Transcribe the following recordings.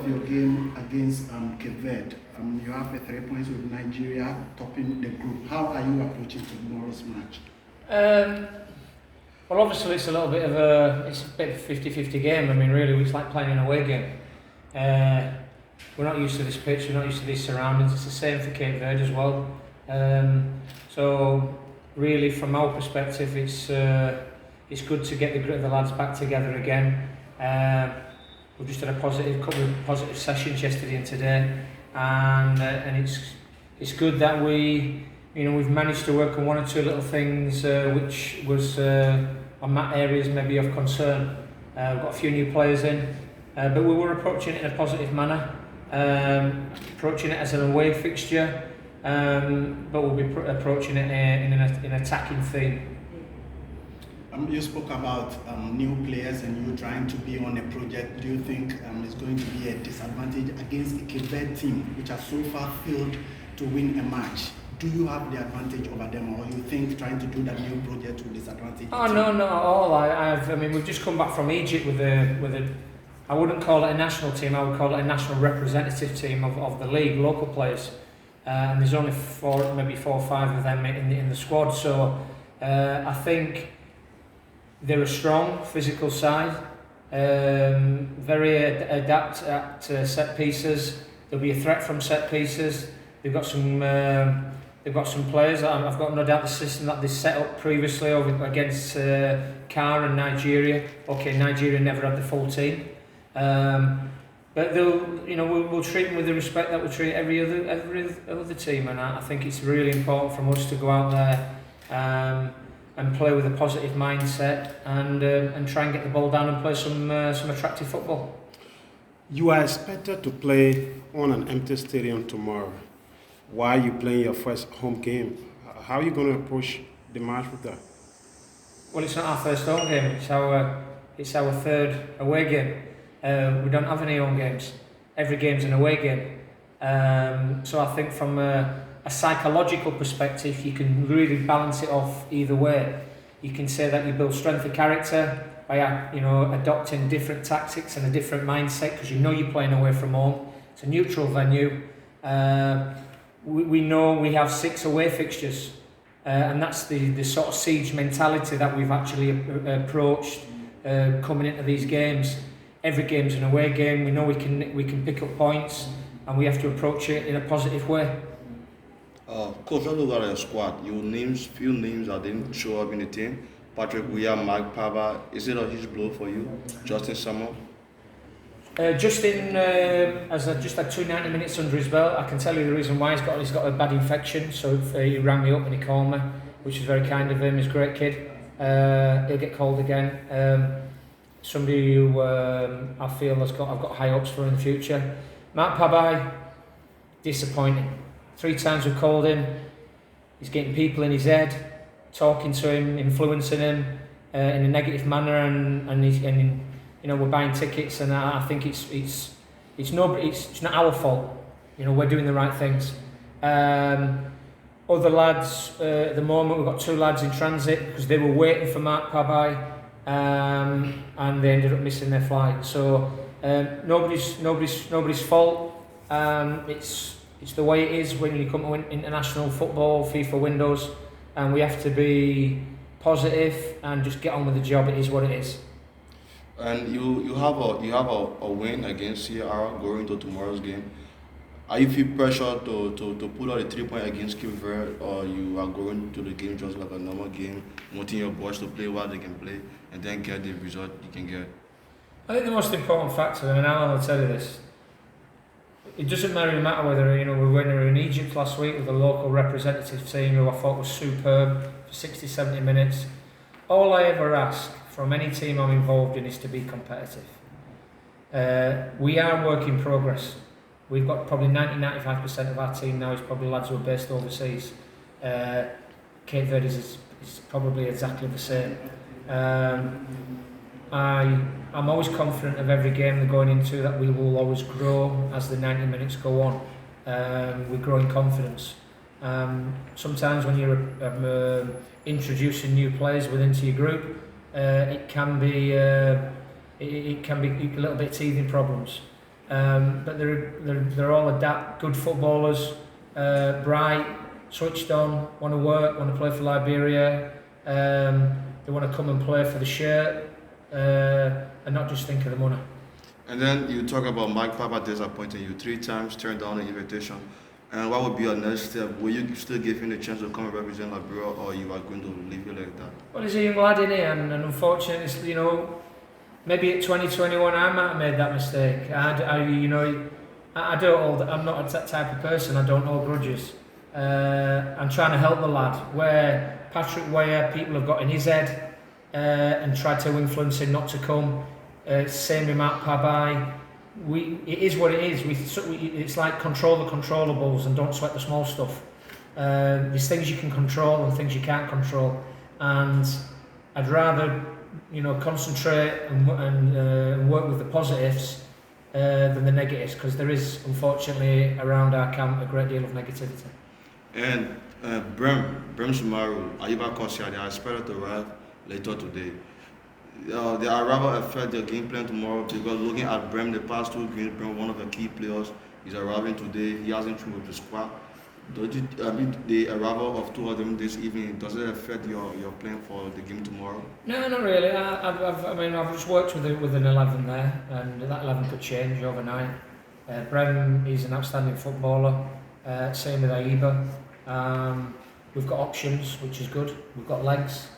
of your game against Cape Verde. You have 3 points with Nigeria topping the group. How are you approaching tomorrow's match? Well, obviously it's a little bit of a 50-50 game. I mean, really, it's like playing an away game. We're not used to this pitch. We're not used to these surroundings. It's the same for Cape Verde as well. So really, from our perspective, it's good to get the grit of the lads back together again. We've just had a couple of positive sessions yesterday and today, and it's good that we've managed to work on one or two little things which was on areas maybe of concern. We've got a few new players in, but we were approaching it in a positive manner, approaching it as an away fixture, but we'll be approaching it in an attacking theme. You spoke about new players and you trying to be on a project. Do you think it's going to be a disadvantage against the Cape Verde team, which has so far failed to win a match? Do you have the advantage over them, or you think trying to do that new project will disadvantage? Oh, no, not at all. I mean, we've just come back from Egypt with a. I wouldn't call it a national team. I would call it a national representative team of the league, local players, and there's only maybe 4 or 5 of them in the squad. So I think they're a strong physical side, very adept at set pieces. There'll be a threat from set pieces. They've got some players. I've got no doubt the system that they set up previously against Car and Nigeria. Okay, Nigeria never had the full team, but we'll treat them with the respect that we treat every other team. And I think it's really important for us to go out there and play with a positive mindset and try and get the ball down and play some attractive football. You are expected to play on an empty stadium tomorrow. Why are you playing your first home game? How are you going to approach the match with that? Well, it's not our first home game. It's our third away game. We don't have any home games. Every game's an away game. So I think from a psychological perspective, you can really balance it off either way. You can say that you build strength of character by adopting different tactics and a different mindset because you're playing away from home. It's a neutral venue. We know we have 6 away fixtures, and that's the sort of siege mentality that we've actually approached coming into these games. Every game's an away game. We know we can pick up points, and we have to approach it in a positive way. Coach, let's look at your squad. Few names that didn't show up in the team. Patrick Weah, Mark Pava. Is it a huge blow for you? Justin Summer? Justin has just had 2 90 minutes under his belt. I can tell you the reason why. He's got a bad infection, so he rang me up and he called me, which is very kind of him. He's a great kid. He'll get called again. Somebody who I feel I've got high hopes for in the future. Mark Pabai, disappointing. 3 times we've called him. He's getting people in his head, talking to him, influencing him in a negative manner, and we're buying tickets, and I think it's not our fault. We're doing the right things. Other lads at the moment, we've got 2 lads in transit because they were waiting for Mark Pabai, and they ended up missing their flight. So nobody's fault. It's the way it is when you come to international football, FIFA windows, and we have to be positive and just get on with the job. It is what it is. And you have a win against CR going into tomorrow's game. Are you feel pressure to pull out a 3 point against Cape Verde, or you are going to the game just like a normal game, wanting your boys to play what they can play and then get the result you can get? I think the most important factor, and Alan will tell you this, it doesn't really matter whether we were in Egypt last week with a local representative team who I thought was superb for 60-70 minutes. All I ever ask from any team I'm involved in is to be competitive. We are work in progress. We've got probably 90-95% of our team now is probably lads who are based overseas. Cape Verde is probably exactly the same. I'm always confident of every game they're going into that we will always grow as the 90 minutes go on. We grow in confidence. Sometimes when you're introducing new players into your group, it can be a little bit teething problems. but they're all good footballers, bright, switched on, want to work, want to play for Liberia. They want to come and play for the shirt and not just think of the money. And then you talk about Mike Papa disappointing you 3 times, turned down an invitation. And what would be your next step? Will you still give him the chance to come and represent Liberia, or you are going to leave it like that? Well, he's a young lad in here, and unfortunately, maybe at 2021 I might have made that mistake. I don't. I'm not that type of person. I don't hold grudges. I'm trying to help the lad. Where Patrick Weah, people have got in his head and tried to influence him not to come. Same with Matt Pabai. It is what it is. It's like control the controllables and don't sweat the small stuff. There's things you can control and things you can't control, and I'd rather concentrate and work with the positives than the negatives, because there is unfortunately around our camp a great deal of negativity. And Brem Sumaru, Ayuba Kosia, they are expected to arrive later today. The arrival affect their game plan tomorrow, because looking at Brem, the past 2 games, Brem, one of the key players, is arriving today. He hasn't trained with the squad. The arrival of 2 of them this evening, does it affect your plan for the game tomorrow? No, not really. I've just worked with an 11 there, and that 11 could change overnight. Brem is an outstanding footballer. Same with Aiba. We've got options, which is good. We've got legs.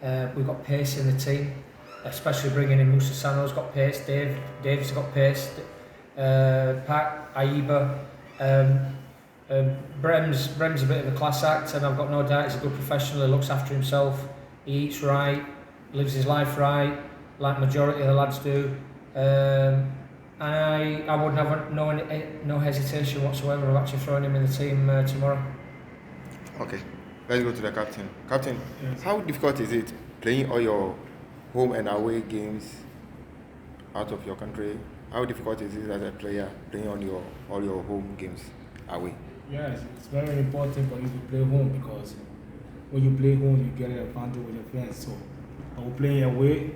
We've got pace in the team, especially bringing in Musa Sano's got pace. Dave's got pace. Pat, Aiba. Brem's a bit of a class act, and I've got no doubt he's a good professional. He looks after himself. He eats right, lives his life right, like majority of the lads do. And I wouldn't have no hesitation whatsoever of actually throwing him in the team tomorrow. Okay, let's go to the captain. Captain, Yes. how difficult is it playing all your home and away games out of your country? How difficult is it as a player playing on all your home games away? Yes, it's very important for you to play home, because when you play home, you get an advantage with your friends. So, when we play away,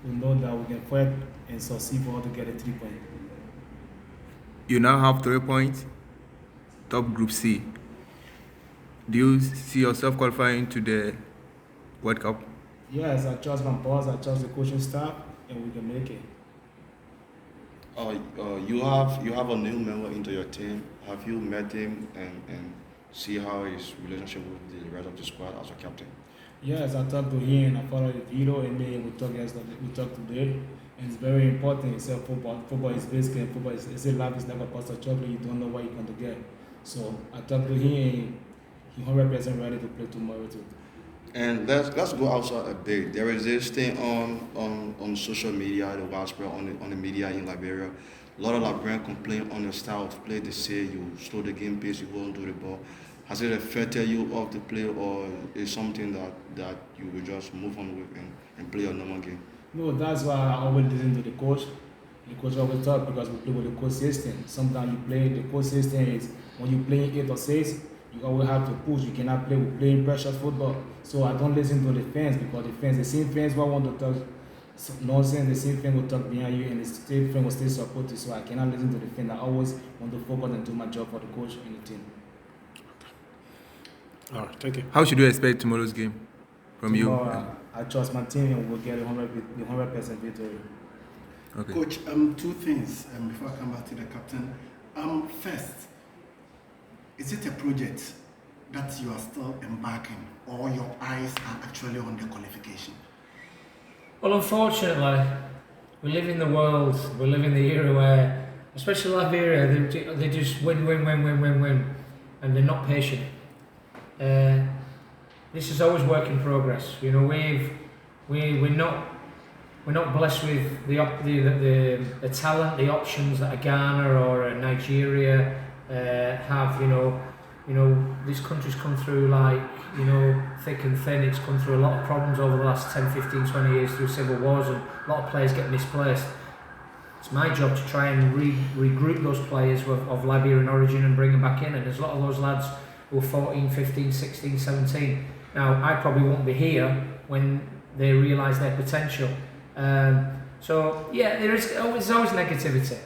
we know that we can fight and succeed for us to get a 3 point. You now have 3 points, top Group C. Do you see yourself qualifying to the World Cup? Yes, I trust my boss, I trust the coaching staff, and we can make it. You have a new member into your team. Have you met him and see how his relationship with the rest of the squad as a captain? Yes, I talked to him, I followed the video, and then we talked yesterday, we talked today. And it's very important. It's football. Football is basically football. It's life is like a box of chocolate. You don't know what you're going to get. So I talked to him. He 100% ready to play tomorrow too. And let's go outside a bit. There is this thing on social media, the widespread on the media in Liberia. A lot of Liberians complain on your style of play. They say you slow the game pace, you hold onto the ball. Has it affected you off the play, or is something that you will just move on with and play your normal game? No, that's why I always listen to the coach. The coach always talk, because we play with the coach system. Sometimes you play, the coach system is when you play 8 or 6, you always have to push. You cannot play with playing pressure football. So I don't listen to the fans, because the same fans will want to talk nonsense, the same fan will talk behind you, and the same fan will still support you. So I cannot listen to the fans. I always want to focus and do my job for the coach and the team. All right, thank you. How should you expect tomorrow's game from Tomorrow, I trust my team and we'll get the 100% victory. you? Okay. Coach, 2 things before I come back to the captain. First, is it a project that you are still embarking, or your eyes are actually on the qualification? Well, unfortunately, we live in the world, we live in the era where, especially Liberia, they just win, and they're not patient. This is always work in progress. You know, we're not blessed with the talent, the options that a Ghana or a Nigeria have. You know, this country's come through thick and thin. It's come through a lot of problems over the last 10, 15, 20 years through civil wars, and a lot of players get misplaced. It's my job to try and regroup those players of Liberian origin and bring them back in. And there's a lot of those lads who are 14, 15, 16, 17. Now, I probably won't be here when they realise their potential. So, yeah, there's always negativity.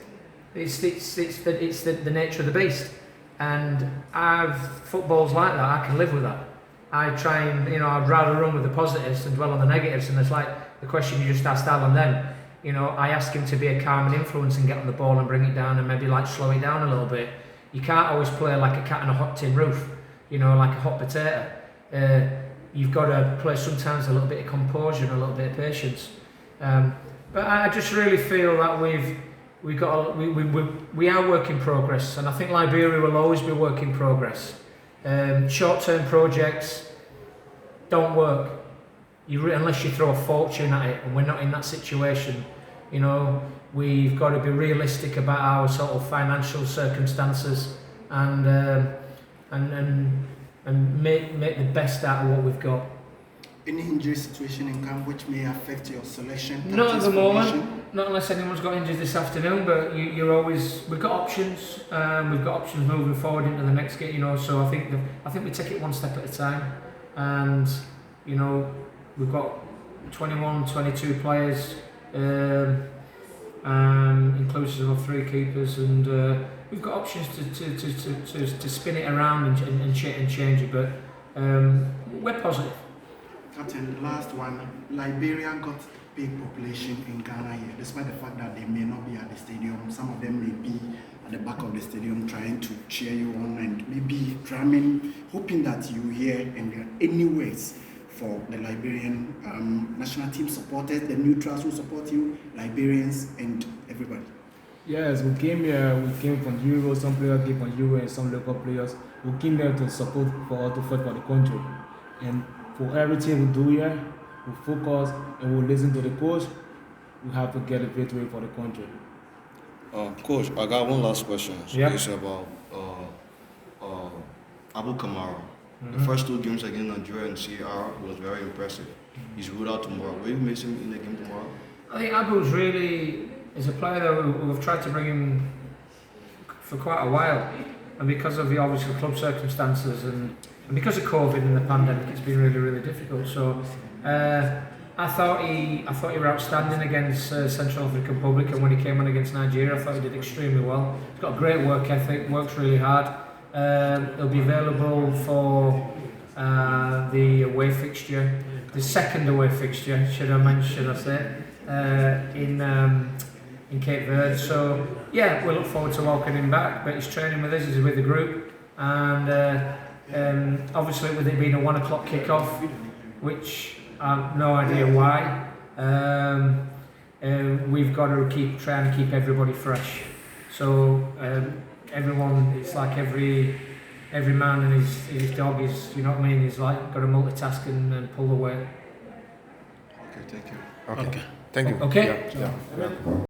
It's the nature of the beast, and football's like that. I can live with that. I try and, I'd rather run with the positives than dwell on the negatives. And it's like the question you just asked Allen then. I ask him to be a calming influence and get on the ball and bring it down and maybe like slow it down a little bit. You can't always play like a cat on a hot tin roof, like a hot potato. You've got to play sometimes a little bit of composure and a little bit of patience. But I just really feel that we are work in progress, and I think Liberia will always be work in progress. Short-term projects don't work unless you throw a fortune at it, and we're not in that situation. We've got to be realistic about our sort of financial circumstances and make the best out of what we've got. Any injury situation in camp which may affect your selection? Not at the moment, not unless anyone's got injured this afternoon, but we've got options. We've got options moving forward into the next game, so I think we take it one step at a time, and we've got 21, 22 players, inclusive of 3 keepers, and we've got options to spin it around and change it, but we're positive. Captain, last one. Liberia got a big population in Ghana here, despite the fact that they may not be at the stadium. Some of them may be at the back of the stadium trying to cheer you on and maybe drumming, hoping that you hear and there are any words for the Liberian national team supporters, the neutrals who support you, Liberians and everybody. Yes, we came here, we came from Euro, some players came from Euro and some local players. We came here to support to fight for the country. And for everything we do here, we focus and we listen to the coach. We have to get a victory for the country. Coach, I got one last question. Yeah. It's about Abu Kamara. Mm-hmm. The first 2 games against Nigeria and CR was very impressive. He's ruled out tomorrow. Will you miss him in the game tomorrow? I think Abu's really is a player that we've tried to bring in for quite a while, and because of the obviously club circumstances and because of COVID and the pandemic, it's been really, really difficult. So I thought he were outstanding against Central African Republic, and when he came on against Nigeria, I thought he did extremely well. He's got a great work ethic, works really hard. He'll be available for the away fixture, the second away fixture, should I say, in Cape Verde. So yeah, we look forward to welcoming him back. But he's training with us, he's with the group, and obviously with it being a 1 o'clock kick-off, which I have no idea why, we've got to try and keep everybody fresh. So everyone, it's like every man and his dog is, he's like got to multitask and pull the weight. Okay, thank you. Okay. Thank you. Okay. Yeah.